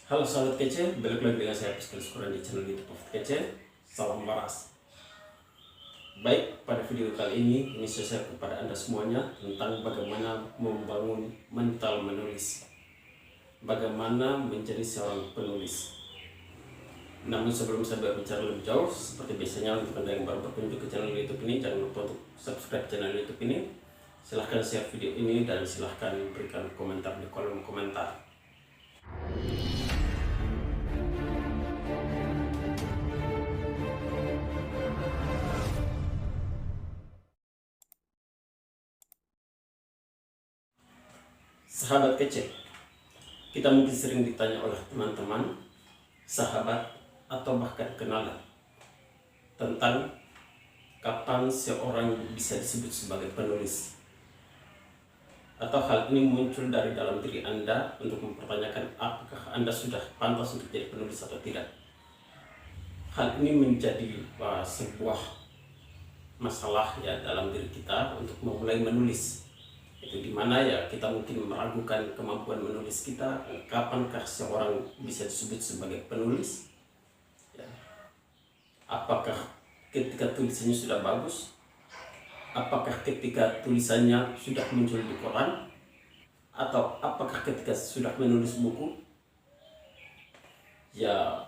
Halo sahabat kece, balik lagi dengan saya Pascal Skuran di channel YouTube of Kece. Salam waras. Baik, pada video kali ini saya share kepada Anda semuanya tentang bagaimana membangun mental menulis. Bagaimana menjadi seorang penulis. Namun sebelum saya berbicara lebih jauh, seperti biasanya untuk Anda yang baru berkunjung ke channel YouTube ini, jangan lupa untuk subscribe channel YouTube ini. Silahkan share video ini dan silahkan berikan komentar di kolom komentar. Sahabat kece, kita mungkin sering ditanya oleh teman-teman, sahabat, atau bahkan kenalan tentang kapan seorang bisa disebut sebagai penulis. Atau hal ini muncul dari dalam diri Anda untuk mempertanyakan apakah Anda sudah pantas untuk jadi penulis atau tidak. Hal ini menjadi sebuah masalah ya dalam diri kita untuk memulai menulis. Itu dimana ya kita mungkin meragukan kemampuan menulis kita. Kapankah seorang bisa disebut sebagai penulis ya. Apakah ketika tulisannya sudah bagus, apakah ketika tulisannya sudah muncul di koran, atau apakah ketika sudah menulis buku. Ya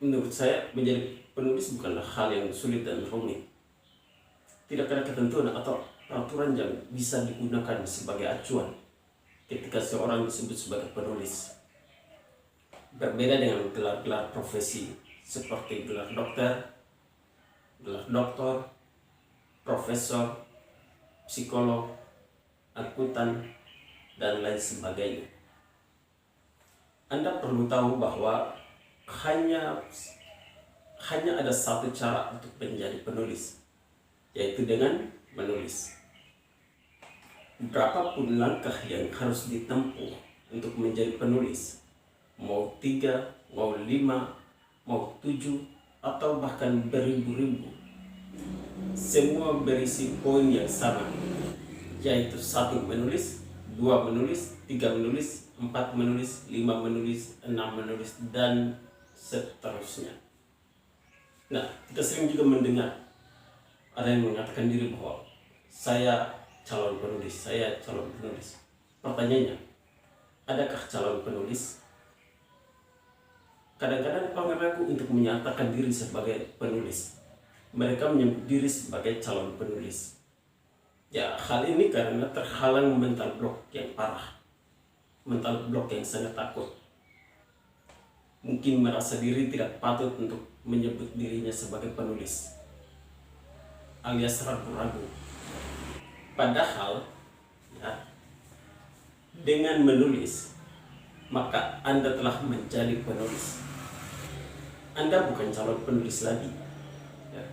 menurut saya menjadi penulis bukanlah hal yang sulit dan rumit. Tidak ada ketentuan atau peraturan yang bisa digunakan sebagai acuan ketika seorang disebut sebagai penulis. Berbeda dengan gelar-gelar profesi seperti gelar doktor, profesor, psikolog, akuntan, dan lain sebagainya. Anda perlu tahu bahwa hanya ada satu cara untuk menjadi penulis, yaitu dengan menulis. Berapapun langkah yang harus ditempuh untuk menjadi penulis, mau 3, mau 5, mau 7, atau bahkan beribu-ribu, semua berisi poin yang sama, yaitu 1 menulis, 2 menulis, 3 menulis, 4 menulis, 5 menulis, 6 menulis, dan seterusnya. Nah, kita sering juga mendengar ada yang mengatakan diri bahwa saya calon penulis. Pertanyaannya, adakah calon penulis? Kadang-kadang orang ragu untuk menyatakan diri sebagai penulis. Mereka menyebut diri sebagai calon penulis. Ya, hal ini karena terhalang mental block yang parah. Mental block yang sangat takut. Mungkin merasa diri tidak patut untuk menyebut dirinya sebagai penulis, alias ragu-ragu. Padahal ya, dengan menulis maka Anda telah menjadi penulis. Anda bukan calon penulis lagi ya.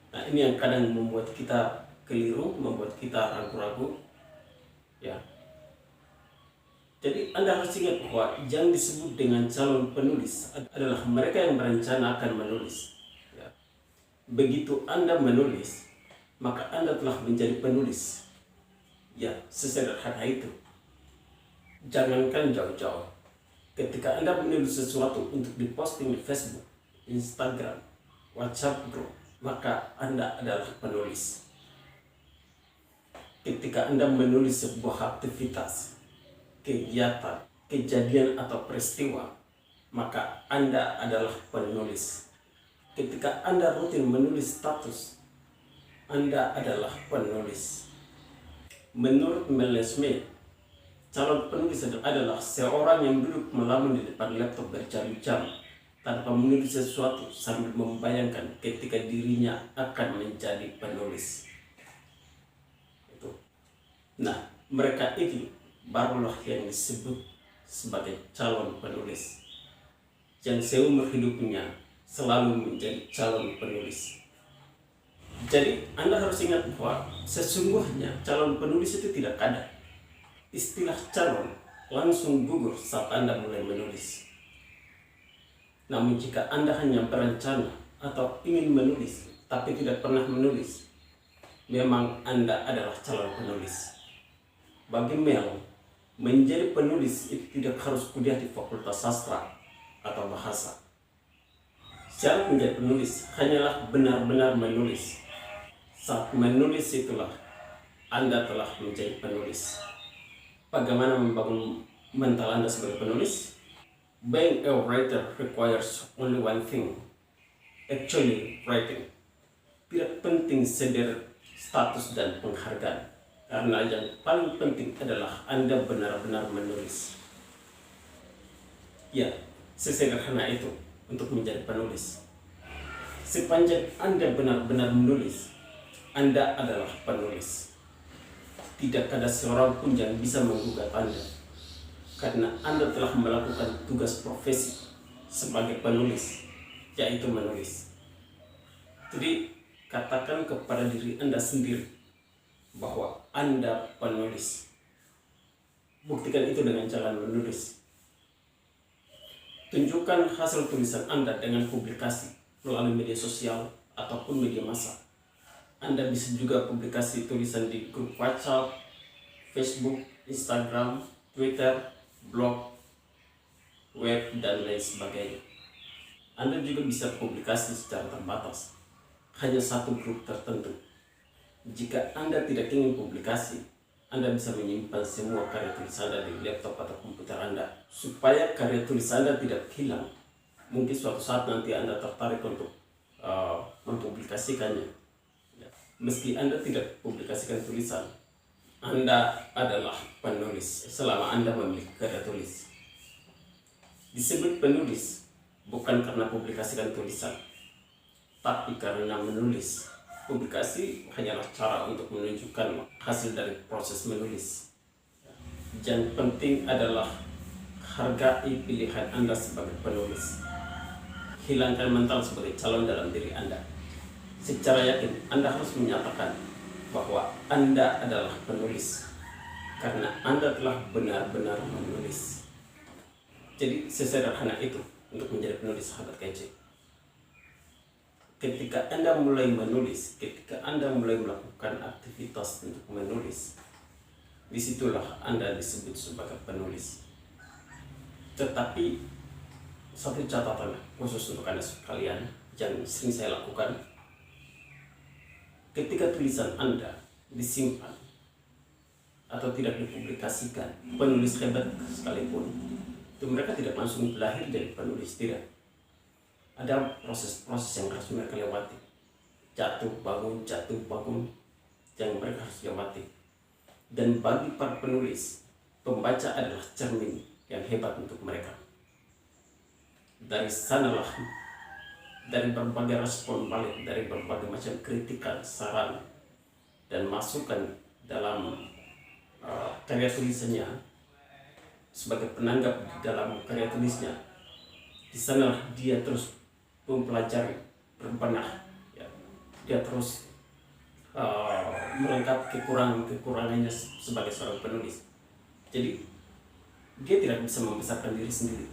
Nah, ini yang kadang membuat kita keliru, membuat kita ragu-ragu ya. Jadi Anda harus ingat bahwa yang disebut dengan calon penulis adalah mereka yang berencana akan menulis ya. Begitu Anda menulis, maka Anda telah menjadi penulis. Ya, sesederhana itu. Jangankan jauh-jauh. Ketika Anda menulis sesuatu untuk diposting di Facebook, Instagram, WhatsApp group, maka Anda adalah penulis. Ketika Anda menulis sebuah aktivitas, kegiatan, kejadian atau peristiwa, maka Anda adalah penulis. Ketika Anda rutin menulis status, Anda adalah penulis. Menurut Mel Smith, calon penulis adalah seorang yang duduk melamun di depan laptop berjam-jam tanpa menulis sesuatu sambil membayangkan ketika dirinya akan menjadi penulis. Itu. Nah, mereka itu barulah yang disebut sebagai calon penulis, yang seumur hidupnya selalu menjadi calon penulis. Jadi Anda harus ingat bahwa sesungguhnya calon penulis itu tidak ada. Istilah calon langsung gugur saat Anda mulai menulis. Namun jika Anda hanya berencana atau ingin menulis tapi tidak pernah menulis, memang Anda adalah calon penulis. Bagi Mel, Menjadi penulis itu tidak harus kuliah di Fakultas Sastra atau Bahasa. Syarat menjadi penulis hanyalah benar-benar menulis. Saat menulis itulah Anda telah menjadi penulis. Bagaimana membangun mental Anda sebagai penulis? Being a writer requires only one thing, actually writing. Tidak penting sederet status dan penghargaan, karena yang paling penting adalah Anda benar-benar menulis. Ya, sesederhana itu untuk menjadi penulis. Sepanjang Anda benar-benar menulis, Anda adalah penulis. Tidak ada seorang pun yang bisa menggugat Anda, karena Anda telah melakukan tugas profesi sebagai penulis, yaitu menulis. Jadi, katakan kepada diri Anda sendiri bahwa Anda penulis. Buktikan itu dengan jalan menulis. Tunjukkan hasil tulisan Anda dengan publikasi melalui media sosial ataupun media massa. Anda bisa juga publikasi tulisan di grup WhatsApp, Facebook, Instagram, Twitter, blog, web, dan lain sebagainya. Anda juga bisa publikasi secara terbatas, hanya satu grup tertentu. Jika Anda tidak ingin publikasi, Anda bisa menyimpan semua karya tulis Anda di laptop atau komputer Anda, supaya karya tulis Anda tidak hilang. Mungkin suatu saat nanti Anda tertarik untuk mempublikasikannya. Meski Anda tidak publikasikan tulisan, Anda adalah penulis selama Anda memiliki karya tulis. Disebut penulis bukan karena publikasikan tulisan, tapi karena menulis. Publikasi hanyalah cara untuk menunjukkan hasil dari proses menulis. Yang penting adalah hargai pilihan Anda sebagai penulis. Hilangkan mental sebagai calon dalam diri Anda. Secara yakin Anda harus menyatakan bahwa Anda adalah penulis, karena Anda telah benar-benar menulis. Jadi sesederhana itu untuk menjadi penulis, sahabat KC. Ketika Anda mulai menulis, ketika Anda mulai melakukan aktivitas untuk menulis, disitulah Anda disebut sebagai penulis. Tetapi satu catatan khusus untuk Anda sekalian yang sering saya lakukan, ketika tulisan Anda disimpan atau tidak dipublikasikan, penulis hebat sekalipun, itu mereka tidak langsung lahir dari penulis, tidak. Ada proses-proses yang harus mereka lewati, jatuh bangun yang mereka harus lewati. Dan bagi para penulis, pembaca adalah cermin yang hebat untuk mereka. Dari sanalah, dari berbagai respon balik, dari berbagai macam kritikan, saran, dan masukan dalam karya tulisannya, sebagai penanggap dalam karya tulisnya, di sana dia terus mempelajari, berbenah, ya. Dia terus melengkapi kekurangannya sebagai seorang penulis. Jadi dia tidak bisa membesarkan diri sendiri.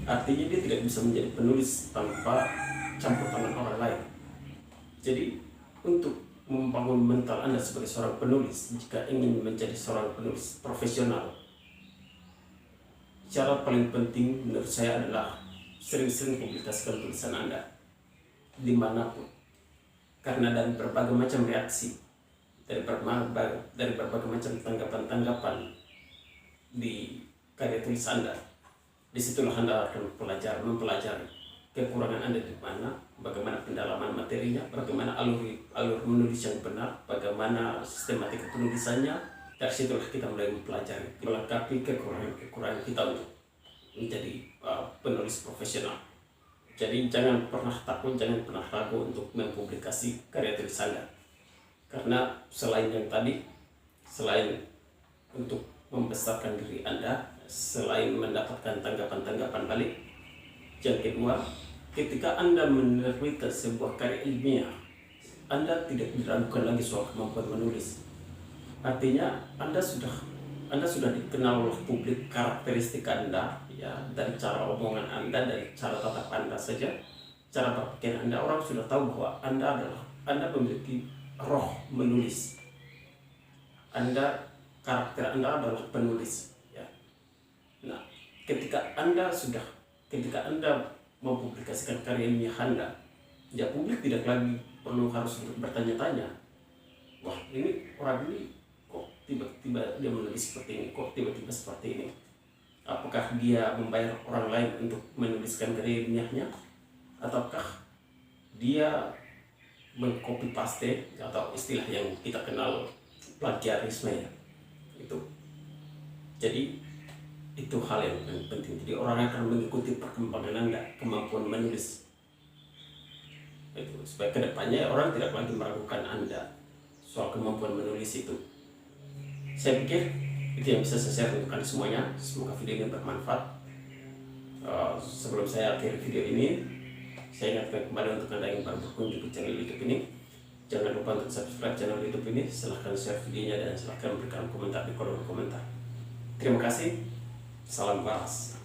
Artinya dia tidak bisa menjadi penulis tanpa campur tangan orang lain. Jadi untuk membangun mental Anda sebagai seorang penulis, jika ingin menjadi seorang penulis profesional, cara paling penting menurut saya adalah sering-sering publikasikan tulisan Anda dimanapun. Karena dari berbagai macam reaksi, dari berbagai macam tanggapan-tanggapan di karya tulis Anda, disitulah Anda akan mempelajari kekurangan Anda di mana, bagaimana pendalaman materinya, bagaimana alur menulis yang benar, bagaimana sistematika penulisannya. Dari situlah kita mulai mempelajari, melengkapi kekurangan kita untuk menjadi penulis profesional. Jadi jangan pernah takut, jangan pernah ragu untuk mempublikasi karya tulis Anda. Karena selain yang tadi, selain untuk membesarkan diri Anda, selain mendapatkan tanggapan-tanggapan balik, yang kedua, ketika Anda menerbitkan sebuah karya ilmiah, Anda tidak diragukan lagi soal kemampuan menulis. Artinya Anda sudah dikenal oleh publik karakteristik Anda, ya, dari cara omongan Anda, dari cara tatap Anda saja, cara berpikir Anda, orang sudah tahu bahwa Anda memiliki roh menulis. Karakter Anda adalah penulis, ya. ketika Anda mempublikasikan karya ilmiah Anda, ya publik tidak lagi perlu harus untuk bertanya-tanya, wah ini orang ini kok tiba-tiba dia menulis seperti ini, kok tiba-tiba seperti ini. Apakah dia membayar orang lain untuk menuliskan karya ilmiahnya, ataukah dia mengcopy paste atau istilah yang kita kenal plagiarisme ya. Itu. Jadi itu hal yang penting. Jadi orang akan mengikuti perkembangan Anda, kemampuan menulis. Itu supaya kedepannya orang tidak lagi meragukan Anda soal kemampuan menulis itu. Saya pikir itu yang bisa saya share untuk Anda semuanya. Semoga video ini bermanfaat. Sebelum saya akhiri video ini, saya ingatkan kembali untuk Anda yang baru berkunjung ke channel YouTube ini, jangan lupa untuk subscribe channel YouTube ini, silahkan share videonya, dan silahkan berikan komentar di kolom komentar. Terima kasih. Salam waras.